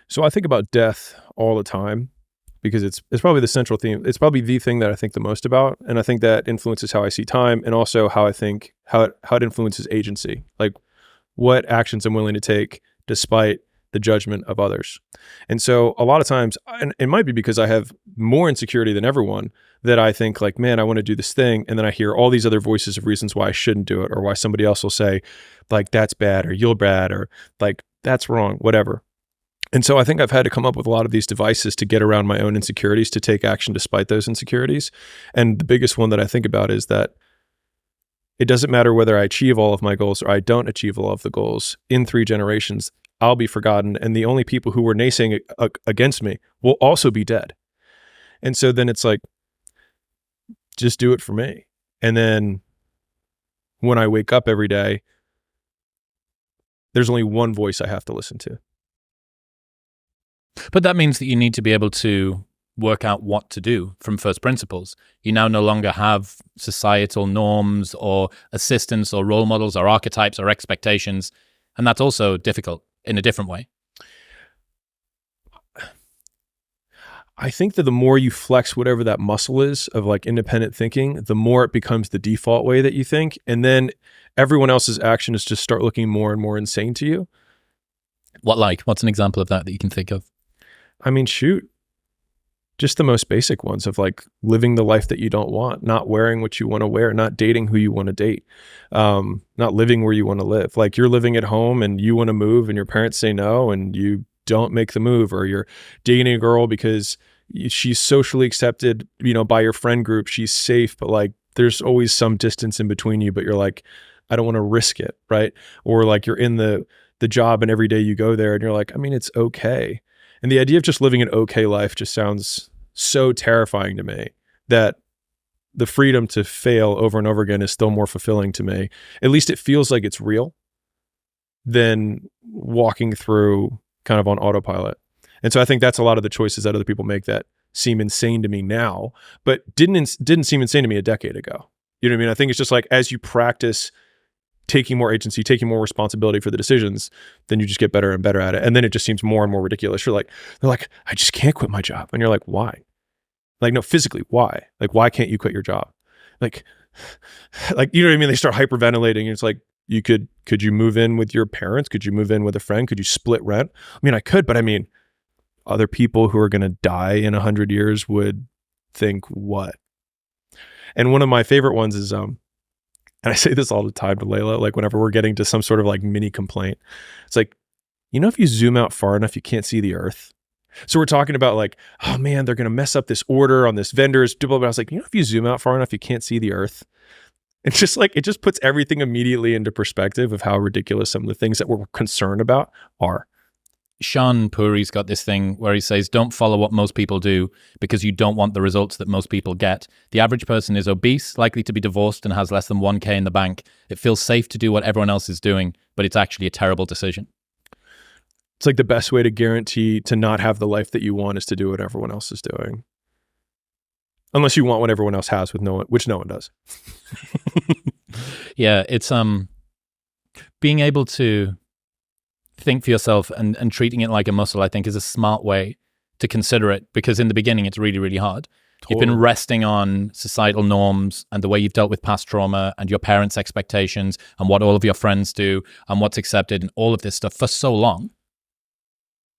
So I think about death all the time because it's probably the central theme. It's probably the thing that I think the most about, and I think that influences how I see time, and also how I think how it influences agency. Like what actions I'm willing to take despite the judgment of others. And so a lot of times, and it might be because I have more insecurity than everyone, that I think like, man, I want to do this thing. And then I hear all these other voices of reasons why I shouldn't do it, or why somebody else will say like, that's bad, or you're bad, or like, that's wrong, whatever. And so I think I've had to come up with a lot of these devices to get around my own insecurities, to take action despite those insecurities. And the biggest one that I think about is that it doesn't matter whether I achieve all of my goals or I don't achieve all of the goals. In 3 generations, I'll be forgotten, and the only people who were naysaying against me will also be dead. And so then it's like, just do it for me. And then when I wake up every day, there's only one voice I have to listen to. But that means that you need to be able to work out what to do from first principles. You now no longer have societal norms or assistants or role models or archetypes or expectations. And that's also difficult in a different way. I think that the more you flex whatever that muscle is of like independent thinking, the more it becomes the default way that you think. And then everyone else's actions just start looking more and more insane to you. What's an example of that you can think of? I mean, shoot, just the most basic ones of like living the life that you don't want, not wearing what you want to wear, not dating who you want to date, not living where you want to live. Like you're living at home and you want to move and your parents say no and you don't make the move, or you're dating a girl because she's socially accepted, by your friend group, she's safe, but like there's always some distance in between you, but you're like, I don't want to risk it, right? Or like you're in the job and every day you go there and you're like, I mean, it's okay. And the idea of just living an okay life just sounds so terrifying to me, that the freedom to fail over and over again is still more fulfilling to me. At least it feels like it's real than walking through kind of on autopilot. And so I think that's a lot of the choices that other people make that seem insane to me now, but didn't seem insane to me a decade ago. You know what I mean? I think it's just like, as you practice taking more agency, taking more responsibility for the decisions, then you just get better and better at it. And then it just seems more and more ridiculous. They're like, I just can't quit my job. And you're like, why? Like, no, physically, why? Like, why can't you quit your job? Like, you know what I mean? They start hyperventilating. And it's like, could you move in with your parents? Could you move in with a friend? Could you split rent? I mean, I could, but I mean, other people who are going to die in 100 years would think what? And one of my favorite ones is, and I say this all the time to Layla, like whenever we're getting to some sort of like mini complaint, it's like, if you zoom out far enough, you can't see the earth. So we're talking about like, oh man, they're going to mess up this order on this vendor's, blah, blah, blah. I was like, if you zoom out far enough, you can't see the earth. It's just like, it just puts everything immediately into perspective of how ridiculous some of the things that we're concerned about are. Sean Puri's got this thing where he says, don't follow what most people do because you don't want the results that most people get. The average person is obese, likely to be divorced, and has less than 1K in the bank. It feels safe to do what everyone else is doing, but it's actually a terrible decision. It's like the best way to guarantee to not have the life that you want is to do what everyone else is doing. Unless you want what everyone else has, which no one does. Yeah, it's being able to think for yourself and treating it like a muscle, I think, is a smart way to consider it, because in the beginning, it's really, really hard. Totally. You've been resting on societal norms and the way you've dealt with past trauma and your parents' expectations and what all of your friends do and what's accepted and all of this stuff for so long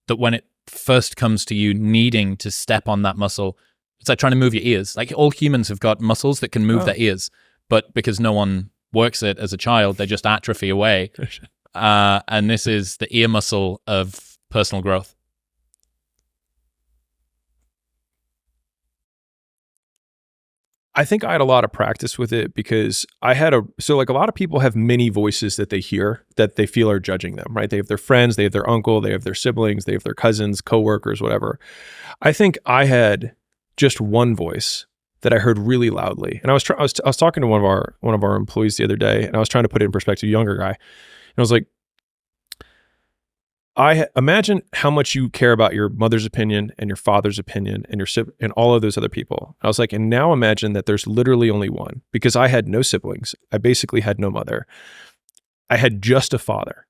that when it first comes to you needing to step on that muscle, it's like trying to move your ears. Like all humans have got muscles that can move their ears, but because no one works it as a child, they just atrophy away. And this is the ear muscle of personal growth. I think I had a lot of practice with it because so like a lot of people have many voices that they hear that they feel are judging them, right? They have their friends, they have their uncle, they have their siblings, they have their cousins, coworkers, whatever. I think I had just one voice that I heard really loudly. And I was talking to one of our employees the other day, and I was trying to put it in perspective, a younger guy. And I was like, I imagine how much you care about your mother's opinion and your father's opinion and and all of those other people. I was like, and now imagine that there's literally only one, because I had no siblings. I basically had no mother. I had just a father.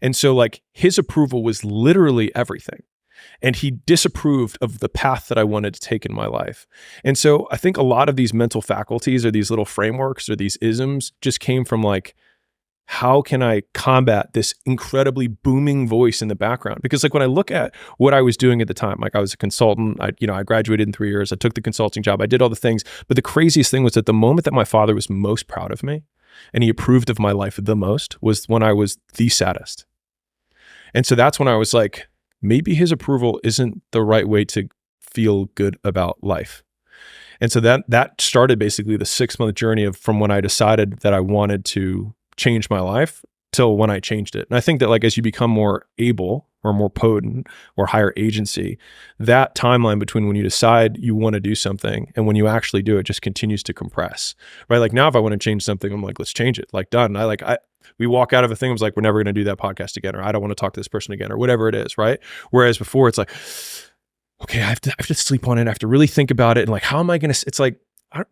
And so like his approval was literally everything. And he disapproved of the path that I wanted to take in my life. And so I think a lot of these mental faculties or these little frameworks or these isms just came from like, how can I combat this incredibly booming voice in the background? Because like when I look at what I was doing at the time, like I was a consultant, I graduated in 3 years, I took the consulting job, I did all the things. But the craziest thing was that the moment that my father was most proud of me and he approved of my life the most was when I was the saddest. And so that's when I was like, maybe his approval isn't the right way to feel good about life. And so that started basically the 6-month journey from when I decided that I wanted to change my life till when I changed it. And I think that like as you become more able or more potent or higher agency, that timeline between when you decide you want to do something and when you actually do it just continues to compress, right? Like now if I want to change something, I'm like, let's change it, like done. We walk out of a thing, I was like, we're never going to do that podcast again, or I don't want to talk to this person again, or whatever it is, right? Whereas before it's like, okay, I have to sleep on it. I have to really think about it. And like, how am I going to, it's like,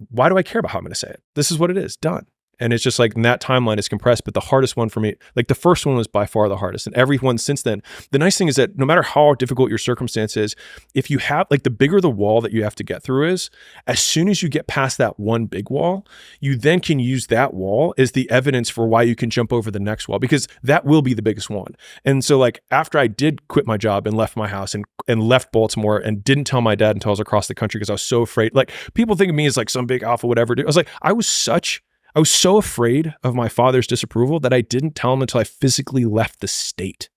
why do I care about how I'm going to say it? This is what it is, done. And it's just like, and that timeline is compressed, but the hardest one for me, like the first one was by far the hardest. And everyone since then, the nice thing is that no matter how difficult your circumstance is, if you have, like the bigger the wall that you have to get through is, as soon as you get past that one big wall, you then can use that wall as the evidence for why you can jump over the next wall, because that will be the biggest one. And so like after I did quit my job and left my house and left Baltimore and didn't tell my dad until I was across the country because I was so afraid, like people think of me as like some big alpha, whatever. I was like, I was so afraid of my father's disapproval that I didn't tell him until I physically left the state.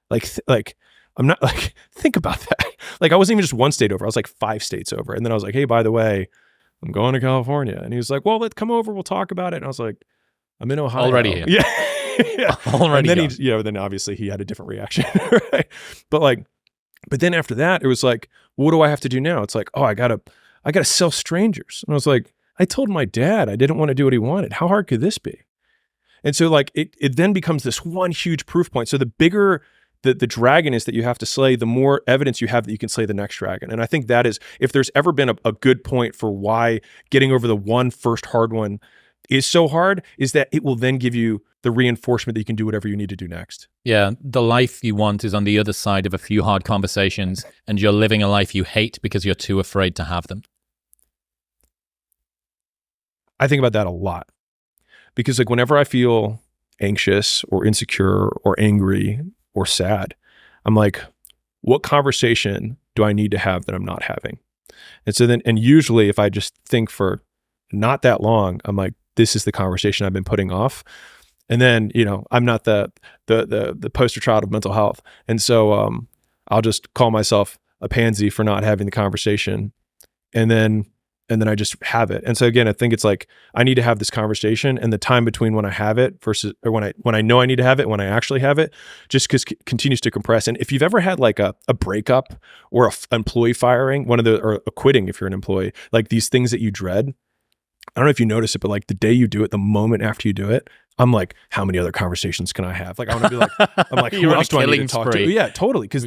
Like I'm not like, think about that. Like I wasn't even just one state over. I was like 5 states over. And then I was like, hey, by the way, I'm going to California. And he was like, well, let's come over. We'll talk about it. And I was like, I'm in Ohio. Already here. Yeah. Already. And then then obviously he had a different reaction. Right? But then after that, it was like, what do I have to do now? It's like, oh, I gotta sell strangers. And I was like, I told my dad I didn't want to do what he wanted. How hard could this be? And so like it then becomes this one huge proof point. So the bigger the dragon is that you have to slay, the more evidence you have that you can slay the next dragon. And I think that is, if there's ever been a good point for why getting over the one first hard one is so hard, is that it will then give you the reinforcement that you can do whatever you need to do next. Yeah, the life you want is on the other side of a few hard conversations, and you're living a life you hate because you're too afraid to have them. I think about that a lot because like whenever I feel anxious or insecure or angry or sad, I'm like, what conversation do I need to have that I'm not having? And so then, and usually if I just think for not that long, I'm like, this is the conversation I've been putting off. And then, I'm not the poster child of mental health. And so I'll just call myself a pansy for not having the conversation. And then I just have it. And so again, I think it's like, I need to have this conversation, and the time between when I have it versus, or when I know I need to have it, when I actually have it, just continues to compress. And if you've ever had like a breakup or a employee firing, or a quitting, if you're an employee, like these things that you dread, I don't know if you notice it, but like the day you do it, the moment after you do it, I'm like, how many other conversations can I have? Like, I want to be like, I'm like, who else do I need to talk to? Yeah, totally. Because